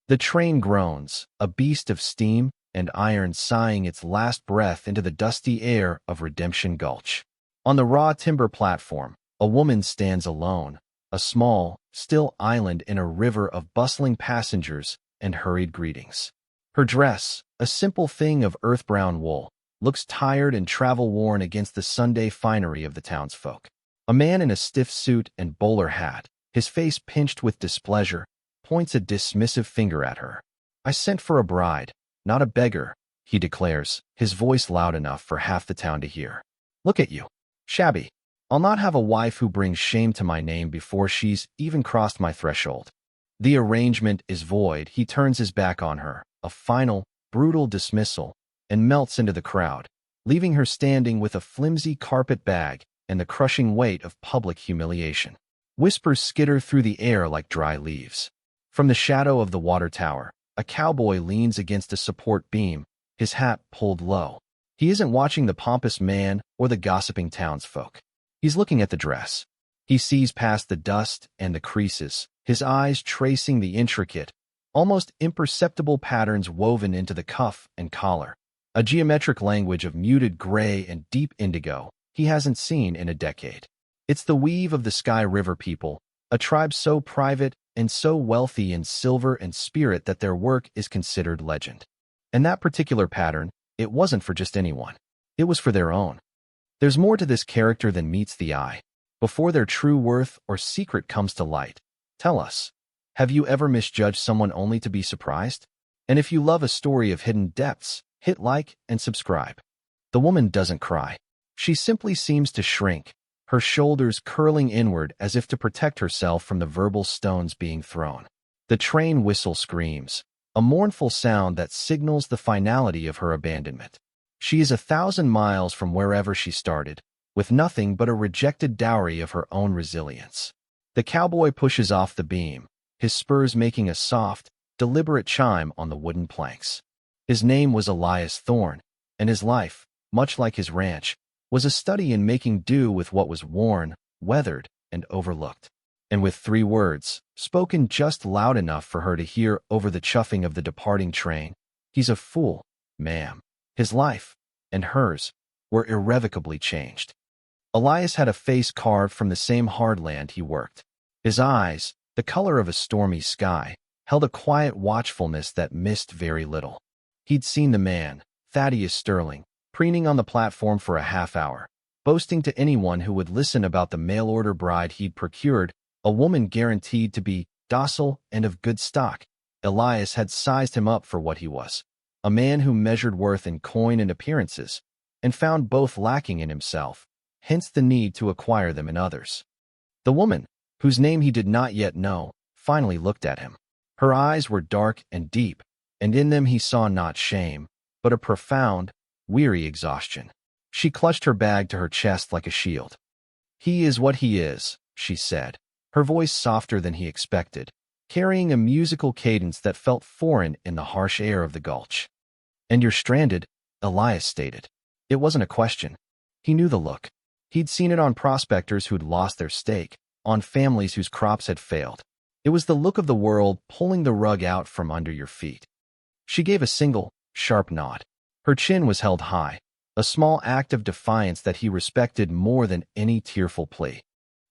The train groans, a beast of steam and iron sighing its last breath into the dusty air of Redemption Gulch. On the raw timber platform, a woman stands alone, a small, still island in a river of bustling passengers and hurried greetings. Her dress, a simple thing of earth-brown wool, looks tired and travel-worn against the Sunday finery of the townsfolk. A man in a stiff suit and bowler hat, his face pinched with displeasure, points a dismissive finger at her. "I sent for a bride, not a beggar," he declares, his voice loud enough for half the town to hear. "Look at you. Shabby. I'll not have a wife who brings shame to my name before she's even crossed my threshold." The arrangement is void. He turns his back on her, a final, brutal dismissal, and melts into the crowd, leaving her standing with a flimsy carpet bag and the crushing weight of public humiliation. Whispers skitter through the air like dry leaves. From the shadow of the water tower, a cowboy leans against a support beam, his hat pulled low. He isn't watching the pompous man or the gossiping townsfolk. He's looking at the dress. He sees past the dust and the creases, his eyes tracing the intricate, almost imperceptible patterns woven into the cuff and collar, a geometric language of muted gray and deep indigo he hasn't seen in a decade. It's the weave of the Sky River people, a tribe so private and so wealthy in silver and spirit that their work is considered legend. And that particular pattern, it wasn't for just anyone. It was for their own. There's more to this character than meets the eye. Before their true worth or secret comes to light, tell us, have you ever misjudged someone only to be surprised? And if you love a story of hidden depths, hit like and subscribe. The woman doesn't cry. She simply seems to shrink, her shoulders curling inward as if to protect herself from the verbal stones being thrown. The train whistle screams, a mournful sound that signals the finality of her abandonment. She is 1,000 miles from wherever she started, with nothing but a rejected dowry of her own resilience. The cowboy pushes off the beam, his spurs making a soft, deliberate chime on the wooden planks. His name was Elias Thorne, and his life, much like his ranch, was a study in making do with what was worn, weathered, and overlooked. And with 3 words, spoken just loud enough for her to hear over the chuffing of the departing train, "He's a fool, ma'am." His life, and hers, were irrevocably changed. Elias had a face carved from the same hard land he worked. His eyes, the color of a stormy sky, held a quiet watchfulness that missed very little. He'd seen the man, Thaddeus Sterling, preening on the platform for a half-hour, boasting to anyone who would listen about the mail-order bride he'd procured, a woman guaranteed to be docile and of good stock. Elias had sized him up for what he was, a man who measured worth in coin and appearances, and found both lacking in himself, hence the need to acquire them in others. The woman, whose name he did not yet know, finally looked at him. Her eyes were dark and deep, and in them he saw not shame, but a profound, weary exhaustion. She clutched her bag to her chest like a shield. "He is what he is," she said, her voice softer than he expected, carrying a musical cadence that felt foreign in the harsh air of the gulch. "And you're stranded," Elias stated. It wasn't a question. He knew the look. He'd seen it on prospectors who'd lost their stake, on families whose crops had failed. It was the look of the world pulling the rug out from under your feet. She gave a single, sharp nod. Her chin was held high, a small act of defiance that he respected more than any tearful plea.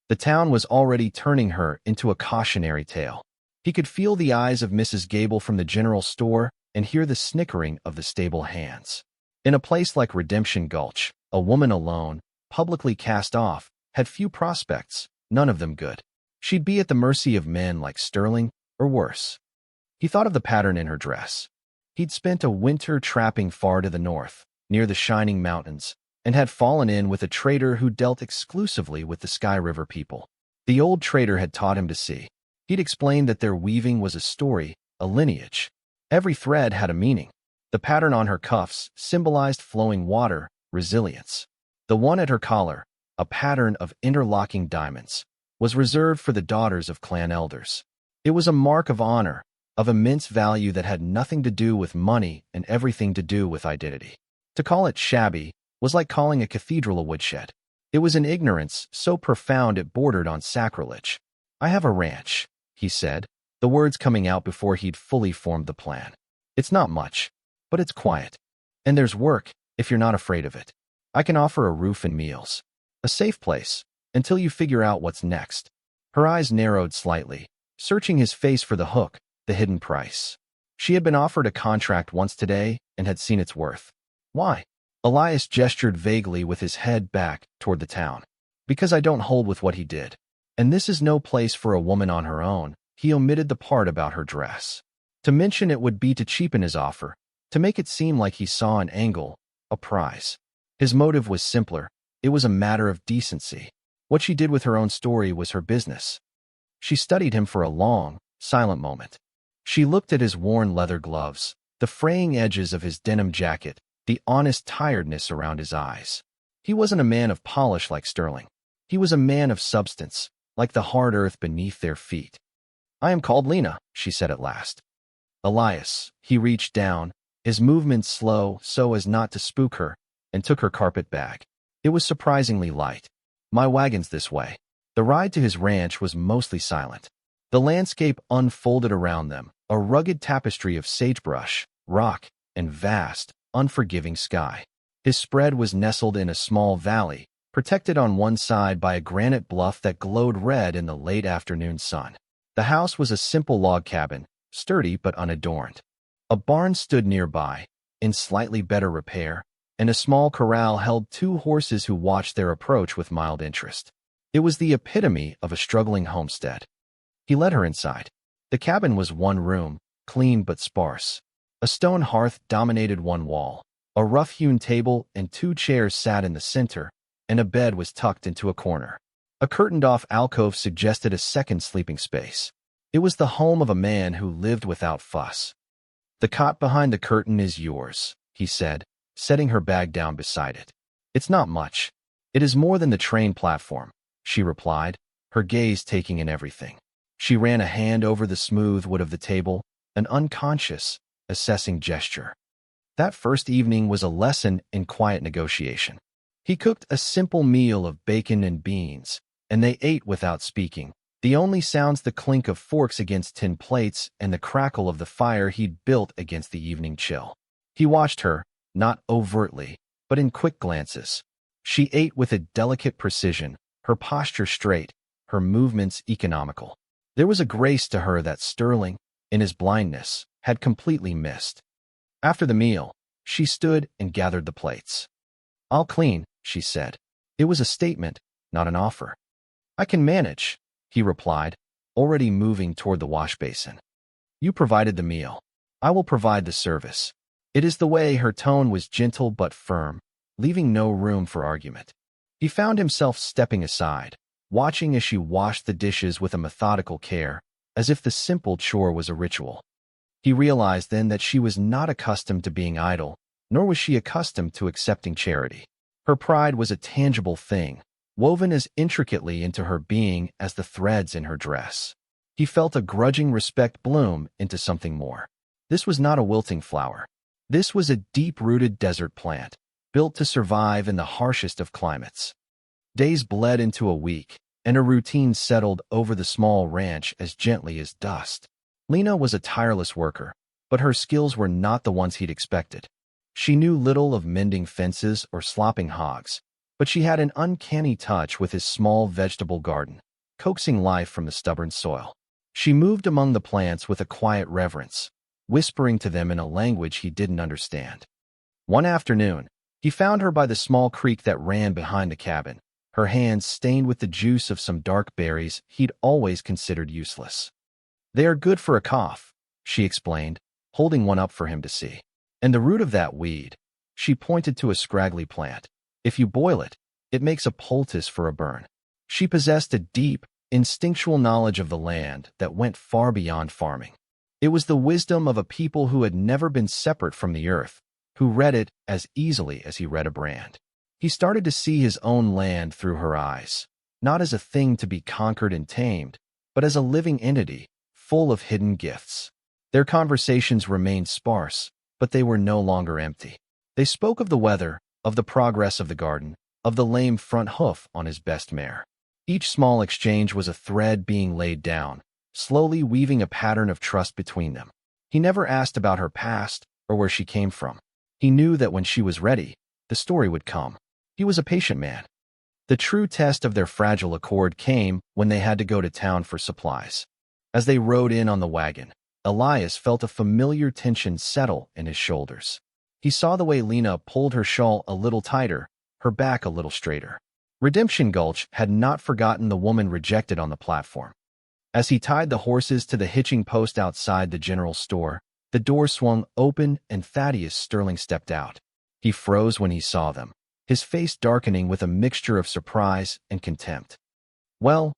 The town was already turning her into a cautionary tale. He could feel the eyes of Mrs. Gable from the general store and hear the snickering of the stable hands. In a place like Redemption Gulch, a woman alone, publicly cast off, had few prospects, none of them good. She'd be at the mercy of men like Sterling, or worse. He thought of the pattern in her dress. He'd spent a winter trapping far to the north, near the shining mountains, and had fallen in with a trader who dealt exclusively with the Sky River people. The old trader had taught him to see. He'd explained that their weaving was a story, a lineage. Every thread had a meaning. The pattern on her cuffs symbolized flowing water, resilience. The one at her collar, a pattern of interlocking diamonds, was reserved for the daughters of clan elders. It was a mark of honor, of immense value that had nothing to do with money and everything to do with identity. To call it shabby was like calling a cathedral a woodshed. It was an ignorance so profound it bordered on sacrilege. "I have a ranch," he said, the words coming out before he'd fully formed the plan. It's not much, but it's quiet. And there's work, if you're not afraid of it. I can offer a roof and meals. A safe place, until you figure out what's next. Her eyes narrowed slightly, searching his face for the hook, the hidden price. She had been offered a contract once today and had seen its worth. Why? Elias gestured vaguely with his head back toward the town. Because I don't hold with what he did. And this is no place for a woman on her own. He omitted the part about her dress. To mention it would be to cheapen his offer, to make it seem like he saw an angle, a prize. His motive was simpler. It was a matter of decency. What she did with her own story was her business. She studied him for a long, silent moment. She looked at his worn leather gloves, the fraying edges of his denim jacket, the honest tiredness around his eyes. He wasn't a man of polish like Sterling. He was a man of substance, like the hard earth beneath their feet. I am called Lena, she said at last. Elias, he reached down, his movements slow so as not to spook her, and took her carpet bag. It was surprisingly light. My wagon's this way. The ride to his ranch was mostly silent. The landscape unfolded around them, a rugged tapestry of sagebrush, rock, and vast, unforgiving sky. His spread was nestled in a small valley, protected on one side by a granite bluff that glowed red in the late afternoon sun. The house was a simple log cabin, sturdy but unadorned. A barn stood nearby, in slightly better repair, and a small corral held 2 horses who watched their approach with mild interest. It was the epitome of a struggling homestead. He led her inside. The cabin was one room, clean but sparse. A stone hearth dominated one wall. A rough-hewn table and 2 chairs sat in the center, and a bed was tucked into a corner. A curtained-off alcove suggested a second sleeping space. It was the home of a man who lived without fuss. The cot behind the curtain is yours, he said, setting her bag down beside it. It's not much. It is more than the train platform, she replied, her gaze taking in everything. She ran a hand over the smooth wood of the table, an unconscious, assessing gesture. That first evening was a lesson in quiet negotiation. He cooked a simple meal of bacon and beans, and they ate without speaking, the only sounds the clink of forks against tin plates and the crackle of the fire he'd built against the evening chill. He watched her, not overtly, but in quick glances. She ate with a delicate precision, her posture straight, her movements economical. There was a grace to her that Sterling, in his blindness, had completely missed. After the meal, she stood and gathered the plates. I'll clean, she said. It was a statement, not an offer. I can manage, he replied, already moving toward the wash basin. You provided the meal. I will provide the service. It is the way. Her tone was gentle but firm, leaving no room for argument. He found himself stepping aside, watching as she washed the dishes with a methodical care, as if the simple chore was a ritual. He realized then that she was not accustomed to being idle, nor was she accustomed to accepting charity. Her pride was a tangible thing, woven as intricately into her being as the threads in her dress. He felt a grudging respect bloom into something more. This was not a wilting flower. This was a deep-rooted desert plant, built to survive in the harshest of climates. Days bled into a week, and a routine settled over the small ranch as gently as dust. Lena was a tireless worker, but her skills were not the ones he'd expected. She knew little of mending fences or slopping hogs, but she had an uncanny touch with his small vegetable garden, coaxing life from the stubborn soil. She moved among the plants with a quiet reverence, whispering to them in a language he didn't understand. One afternoon, he found her by the small creek that ran behind the cabin, her hands stained with the juice of some dark berries he'd always considered useless. They are good for a cough, she explained, holding one up for him to see. And the root of that weed, she pointed to a scraggly plant. If you boil it, it makes a poultice for a burn. She possessed a deep, instinctual knowledge of the land that went far beyond farming. It was the wisdom of a people who had never been separate from the earth, who read it as easily as he read a brand. He started to see his own land through her eyes, not as a thing to be conquered and tamed, but as a living entity, full of hidden gifts. Their conversations remained sparse, but they were no longer empty. They spoke of the weather, of the progress of the garden, of the lame front hoof on his best mare. Each small exchange was a thread being laid down, slowly weaving a pattern of trust between them. He never asked about her past or where she came from. He knew that when she was ready, the story would come. He was a patient man. The true test of their fragile accord came when they had to go to town for supplies. As they rode in on the wagon, Elias felt a familiar tension settle in his shoulders. He saw the way Lena pulled her shawl a little tighter, her back a little straighter. Redemption Gulch had not forgotten the woman rejected on the platform. As he tied the horses to the hitching post outside the general store, the door swung open and Thaddeus Sterling stepped out. He froze when he saw them, his face darkening with a mixture of surprise and contempt. Well,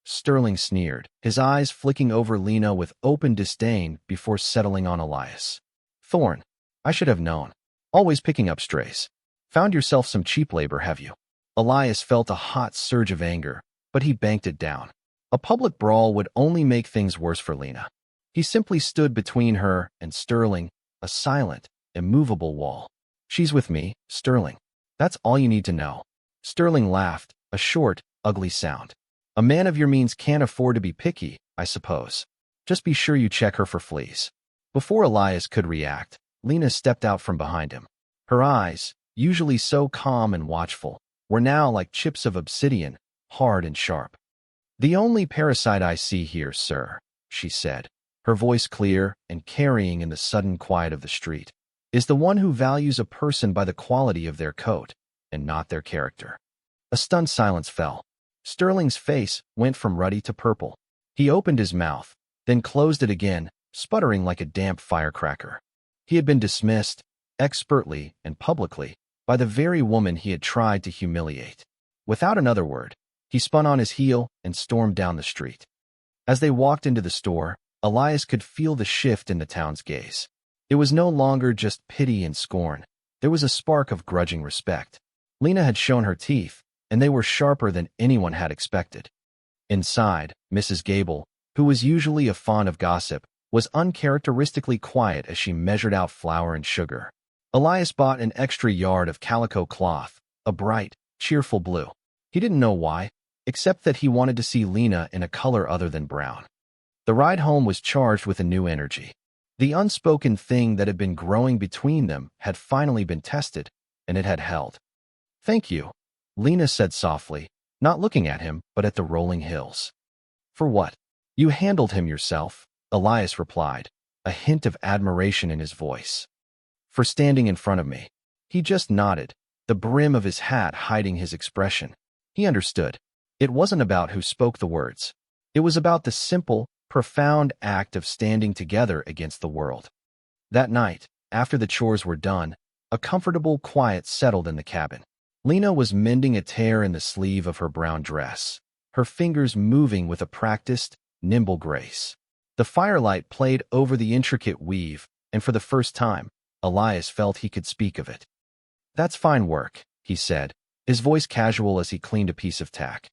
Sterling sneered, his eyes flicking over Lena with open disdain before settling on Elias. Thorne, I should have known. Always picking up strays. Found yourself some cheap labor, have you? Elias felt a hot surge of anger, but he banked it down. A public brawl would only make things worse for Lena. He simply stood between her and Sterling, a silent, immovable wall. She's with me, Sterling. That's all you need to know. Sterling laughed, a short, ugly sound. A man of your means can't afford to be picky, I suppose. Just be sure you check her for fleas. Before Elias could react, Lena stepped out from behind him. Her eyes, usually so calm and watchful, were now like chips of obsidian, hard and sharp. The only parasite I see here, sir, she said, her voice clear and carrying in the sudden quiet of the street, is the one who values a person by the quality of their coat and not their character. A stunned silence fell. Sterling's face went from ruddy to purple. He opened his mouth, then closed it again, sputtering like a damp firecracker. He had been dismissed, expertly and publicly, by the very woman he had tried to humiliate. Without another word, he spun on his heel and stormed down the street. As they walked into the store, Elias could feel the shift in the town's gaze. It was no longer just pity and scorn. There was a spark of grudging respect. Lena had shown her teeth, and they were sharper than anyone had expected. Inside, Mrs. Gable, who was usually a fond of gossip, was uncharacteristically quiet as she measured out flour and sugar. Elias bought an extra yard of calico cloth, a bright, cheerful blue. He didn't know why, except that he wanted to see Lena in a color other than brown. The ride home was charged with a new energy. The unspoken thing that had been growing between them had finally been tested, and it had held. Thank you, Lena said softly, not looking at him but at the rolling hills. For what? You handled him yourself, Elias replied, a hint of admiration in his voice. For standing in front of me. He just nodded, the brim of his hat hiding his expression. He understood. It wasn't about who spoke the words. It was about the simple, profound act of standing together against the world. That night, after the chores were done, a comfortable quiet settled in the cabin. Lena was mending a tear in the sleeve of her brown dress, her fingers moving with a practiced, nimble grace. The firelight played over the intricate weave, and for the first time, Elias felt he could speak of it. That's fine work, he said, his voice casual as he cleaned a piece of tack.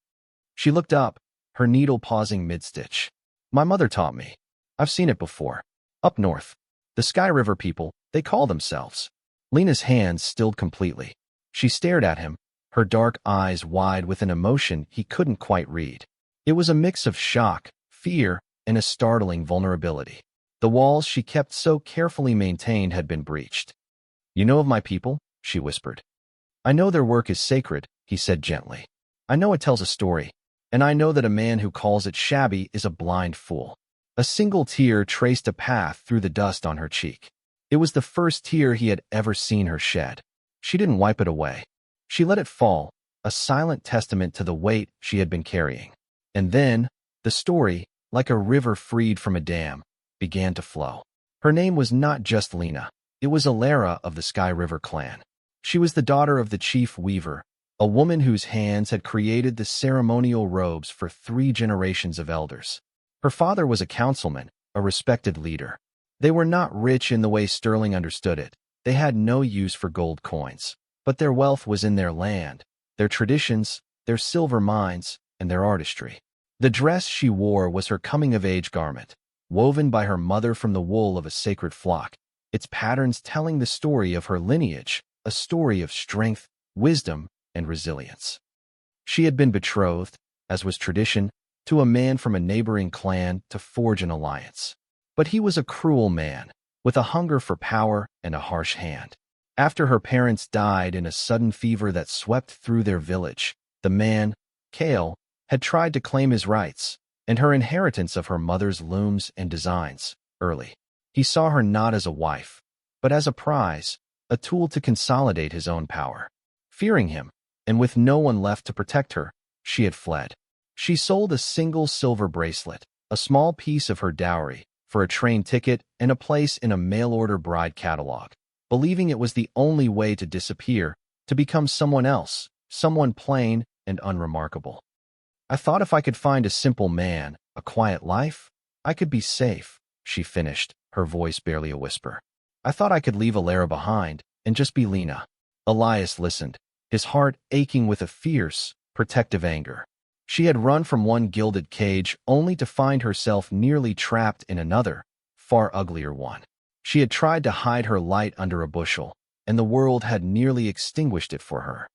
She looked up, her needle pausing mid-stitch. My mother taught me. I've seen it before. Up north. The Sky River people, they call themselves. Lena's hands stilled completely. She stared at him, her dark eyes wide with an emotion he couldn't quite read. It was a mix of shock, fear, and a startling vulnerability. The walls she kept so carefully maintained had been breached. You know of my people? She whispered. I know their work is sacred, he said gently. I know it tells a story, and I know that a man who calls it shabby is a blind fool. A single tear traced a path through the dust on her cheek. It was the first tear he had ever seen her shed. She didn't wipe it away. She let it fall, a silent testament to the weight she had been carrying. And then, the story, like a river freed from a dam, began to flow. Her name was not just Lena. It was Alara of the Sky River clan. She was the daughter of the chief weaver, a woman whose hands had created the ceremonial robes for 3 generations of elders. Her father was a councilman, a respected leader. They were not rich in the way Sterling understood it. They had no use for gold coins. But their wealth was in their land, their traditions, their silver mines, and their artistry. The dress she wore was her coming-of-age garment, woven by her mother from the wool of a sacred flock, its patterns telling the story of her lineage, a story of strength, wisdom, and resilience. She had been betrothed, as was tradition, to a man from a neighboring clan to forge an alliance. But he was a cruel man, with a hunger for power and a harsh hand. After her parents died in a sudden fever that swept through their village, the man, Kale, had tried to claim his rights and her inheritance of her mother's looms and designs early. He saw her not as a wife, but as a prize, a tool to consolidate his own power. Fearing him, and with no one left to protect her, she had fled. She sold a single silver bracelet, a small piece of her dowry, for a train ticket and a place in a mail-order bride catalog, believing it was the only way to disappear, to become someone else, someone plain and unremarkable. I thought if I could find a simple man, a quiet life, I could be safe, she finished, her voice barely a whisper. I thought I could leave Alara behind and just be Lena. Elias listened, his heart aching with a fierce, protective anger. She had run from one gilded cage only to find herself nearly trapped in another, far uglier one. She had tried to hide her light under a bushel, and the world had nearly extinguished it for her.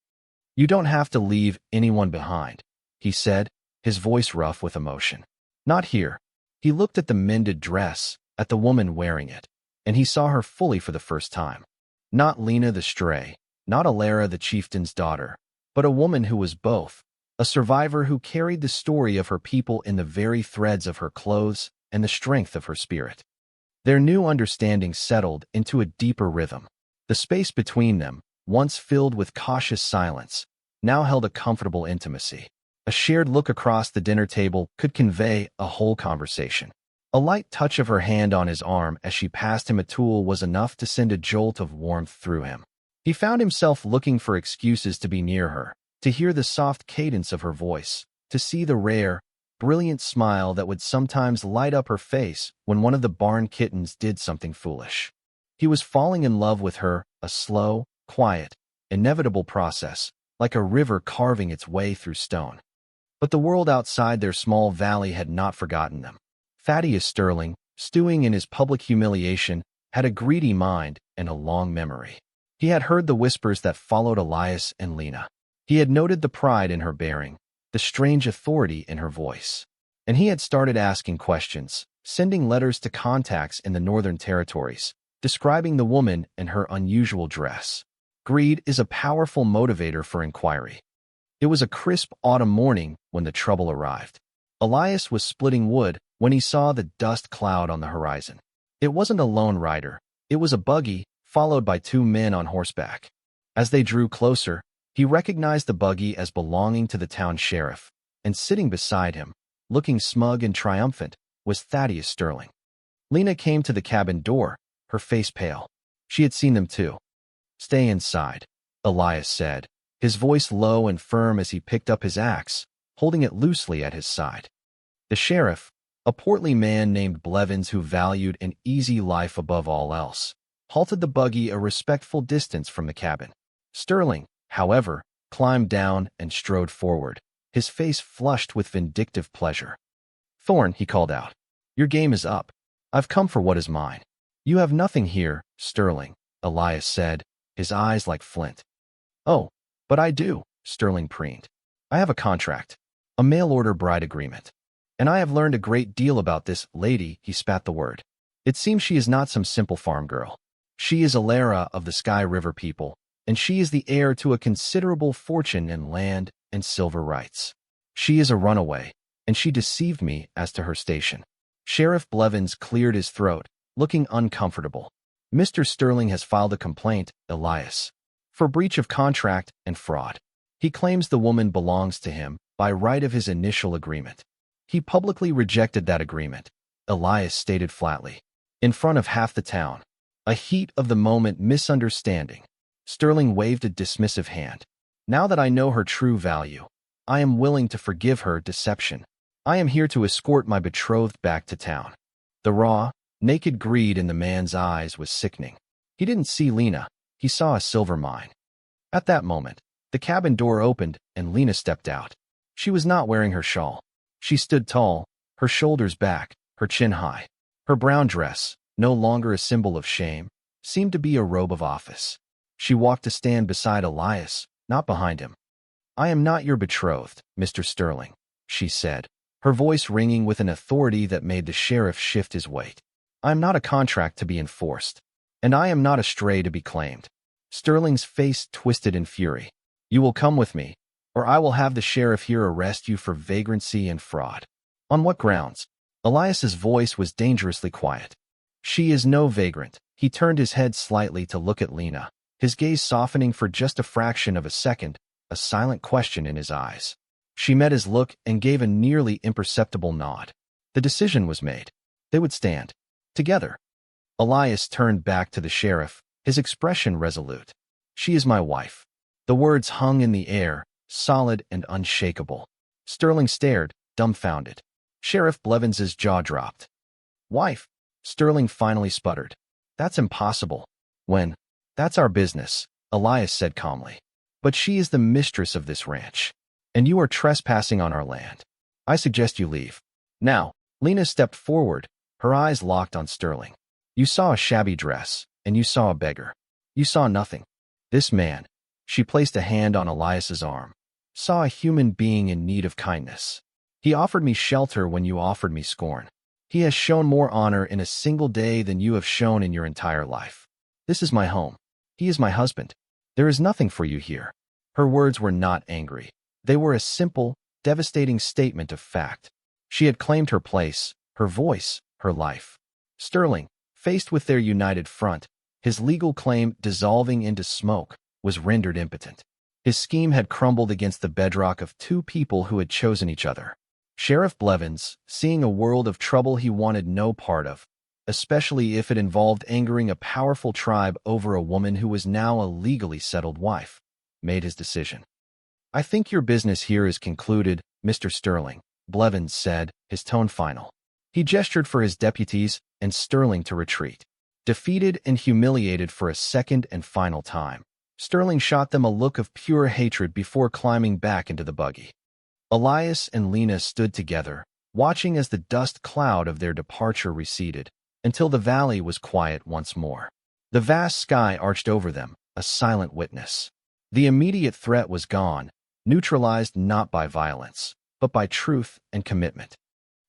You don't have to leave anyone behind, he said, his voice rough with emotion. Not here. He looked at the mended dress, at the woman wearing it, and he saw her fully for the first time. Not Lena the stray, not Alara the chieftain's daughter, but a woman who was both, a survivor who carried the story of her people in the very threads of her clothes and the strength of her spirit. Their new understanding settled into a deeper rhythm. The space between them, once filled with cautious silence, now held a comfortable intimacy. A shared look across the dinner table could convey a whole conversation. A light touch of her hand on his arm as she passed him a tool was enough to send a jolt of warmth through him. He found himself looking for excuses to be near her, to hear the soft cadence of her voice, to see the rare, brilliant smile that would sometimes light up her face when one of the barn kittens did something foolish. He was falling in love with her, a slow, quiet, inevitable process, like a river carving its way through stone. But the world outside their small valley had not forgotten them. Thaddeus Sterling, stewing in his public humiliation, had a greedy mind and a long memory. He had heard the whispers that followed Elias and Lena. He had noted the pride in her bearing, the strange authority in her voice. And he had started asking questions, sending letters to contacts in the Northern Territories, describing the woman and her unusual dress. Greed is a powerful motivator for inquiry. It was a crisp autumn morning when the trouble arrived. Elias was splitting wood when he saw the dust cloud on the horizon. It wasn't a lone rider. It was a buggy, followed by two men on horseback. As they drew closer, he recognized the buggy as belonging to the town sheriff, and sitting beside him, looking smug and triumphant, was Thaddeus Sterling. Lena came to the cabin door, her face pale. She had seen them too. "Stay inside," Elias said, his voice low and firm as he picked up his axe, holding it loosely at his side. The sheriff, a portly man named Blevins who valued an easy life above all else, halted the buggy a respectful distance from the cabin. Sterling, however, climbed down and strode forward, his face flushed with vindictive pleasure. "Thorne," he called out, "your game is up. I've come for what is mine." "You have nothing here, Sterling," Elias said, his eyes like flint. "Oh, but I do," Sterling preened. "I have a contract, a mail-order bride agreement. And I have learned a great deal about this lady," he spat the word. "It seems she is not some simple farm girl. She is Alara of the Sky River people, and she is the heir to a considerable fortune in land and silver rights. She is a runaway, and she deceived me as to her station." Sheriff Blevins cleared his throat, looking uncomfortable. "Mr. Sterling has filed a complaint, Elias, for breach of contract and fraud. He claims the woman belongs to him by right of his initial agreement. He publicly rejected that agreement," Elias stated flatly, "in front of half the town. A heat of the moment misunderstanding." Sterling waved a dismissive hand. "Now that I know her true value, I am willing to forgive her deception. I am here to escort my betrothed back to town." The raw, naked greed in the man's eyes was sickening. He didn't see Lena. He saw a silver mine. At that moment, the cabin door opened and Lena stepped out. She was not wearing her shawl. She stood tall, her shoulders back, her chin high. Her brown dress, no longer a symbol of shame, seemed to be a robe of office. She walked to stand beside Elias, not behind him. "I am not your betrothed, Mr. Sterling," she said, her voice ringing with an authority that made the sheriff shift his weight. "I am not a contract to be enforced, and I am not a stray to be claimed." Sterling's face twisted in fury. "You will come with me, or I will have the sheriff here arrest you for vagrancy and fraud." "On what grounds?" Elias's voice was dangerously quiet. "She is no vagrant." He turned his head slightly to look at Lena, his gaze softening for just a fraction of a second, a silent question in his eyes. She met his look and gave a nearly imperceptible nod. The decision was made. They would stand together. Elias turned back to the sheriff, his expression resolute. "She is my wife." The words hung in the air, solid and unshakable. Sterling stared, dumbfounded. Sheriff Blevins' jaw dropped. "Wife?" Sterling finally sputtered. "That's impossible." "When? That's our business," Elias said calmly. "But she is the mistress of this ranch, and you are trespassing on our land. I suggest you leave now." Lena stepped forward, her eyes locked on Sterling. "You saw a shabby dress, and you saw a beggar. You saw nothing. This man," she placed a hand on Elias's arm, "saw a human being in need of kindness. He offered me shelter when you offered me scorn. He has shown more honor in a single day than you have shown in your entire life. This is my home. He is my husband. There is nothing for you here." Her words were not angry. They were a simple, devastating statement of fact. She had claimed her place, her voice, her life. Sterling, faced with their united front, his legal claim dissolving into smoke, was rendered impotent. His scheme had crumbled against the bedrock of two people who had chosen each other. Sheriff Blevins, seeing a world of trouble he wanted no part of, especially if it involved angering a powerful tribe over a woman who was now a legally settled wife, made his decision. "I think your business here is concluded, Mr. Sterling," Blevins said, his tone final. He gestured for his deputies and Sterling to retreat. Defeated and humiliated for a second and final time, Sterling shot them a look of pure hatred before climbing back into the buggy. Elias and Lena stood together, watching as the dust cloud of their departure receded, until the valley was quiet once more. The vast sky arched over them, a silent witness. The immediate threat was gone, neutralized not by violence, but by truth and commitment.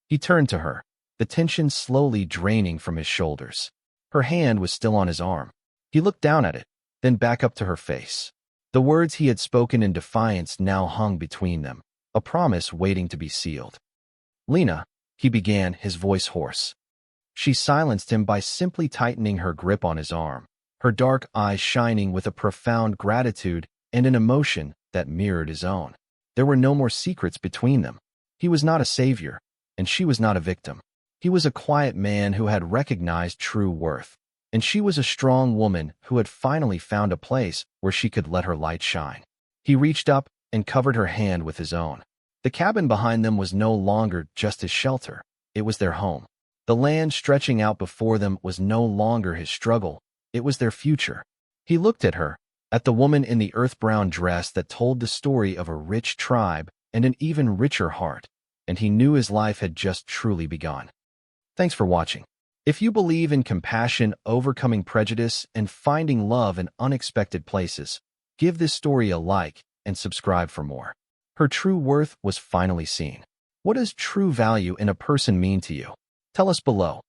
He turned to her, the tension slowly draining from his shoulders. Her hand was still on his arm. He looked down at it, then back up to her face. The words he had spoken in defiance now hung between them, a promise waiting to be sealed. "Lena," he began, his voice hoarse. She silenced him by simply tightening her grip on his arm, her dark eyes shining with a profound gratitude and an emotion that mirrored his own. There were no more secrets between them. He was not a savior, and she was not a victim. He was a quiet man who had recognized true worth, and she was a strong woman who had finally found a place where she could let her light shine. He reached up and covered her hand with his own. The cabin behind them was no longer just his shelter. It was their home. The land stretching out before them was no longer his struggle. It was their future. He looked at her, at the woman in the earth-brown dress that told the story of a rich tribe and an even richer heart, and he knew his life had just truly begun. Thanks for watching. If you believe in compassion, overcoming prejudice, and finding love in unexpected places, give this story a like and subscribe for more. Her true worth was finally seen. What does true value in a person mean to you? Tell us below.